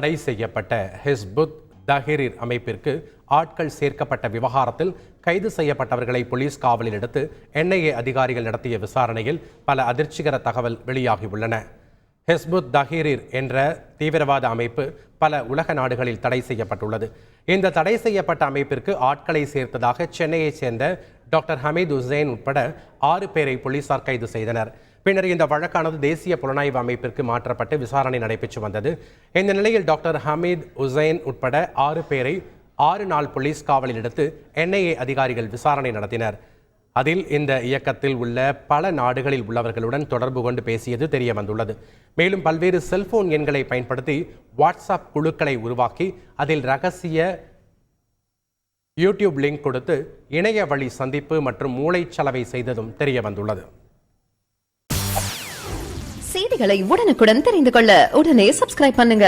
தடை செய்யப்பட்ட ஹிஸ்புத் தஹ்ரீர் அமைப்பிற்கு ஆட்கள் சேர்க்கப்பட்ட விவகாரத்தில் கைது செய்யப்பட்டவர்களை போலீஸ் காவலில் எடுத்து NIA அதிகாரிகள் நடத்திய விசாரணையில் பல அதிர்ச்சிகர தகவல் வெளியாகியுள்ளன. ஹிஸ்புத் தஹ்ரீர் என்ற தீவிரவாத அமைப்பு பல உலக நாடுகளில் தடை செய்யப்பட்டுள்ளது. இந்த தடை செய்யப்பட்ட அமைப்பிற்கு ஆட்களை சேர்த்ததாக சென்னையைச் சேர்ந்த டாக்டர் ஹமீத் உசைன் உட்பட 6 பேரை போலீசார் கைது செய்தனர். பின்னர் இந்த வழக்கானது தேசிய புலனாய்வு அமைப்பிற்கு மாற்றப்பட்டு விசாரணை நடைபெற்று வந்தது. இந்த நிலையில் டாக்டர் ஹமீத் உசைன் உட்பட 6 பேரை 6 நாள் போலீஸ் காவலில் எடுத்து NIA அதிகாரிகள் விசாரணை நடத்தினர். அதில் இந்த இயக்கத்தில் உள்ள பல நாடுகளில் உள்ளவர்களுடன் தொடர்பு கொண்டு பேசியது தெரிய வந்துள்ளது. மேலும் பல்வேறு செல்போன் எண்களை பயன்படுத்தி வாட்ஸ்அப் குழுக்களை உருவாக்கி அதில் ரகசிய யூடியூப் லிங்க் கொடுத்து இணைய வழி சந்திப்பு மற்றும் மூளைச்சலவை செய்ததும் தெரிய வந்துள்ளது. செய்திகளை உடனுக்குடன் தெரிந்து கொள்ள உடனே சப்ஸ்கிரைப் பண்ணுங்க.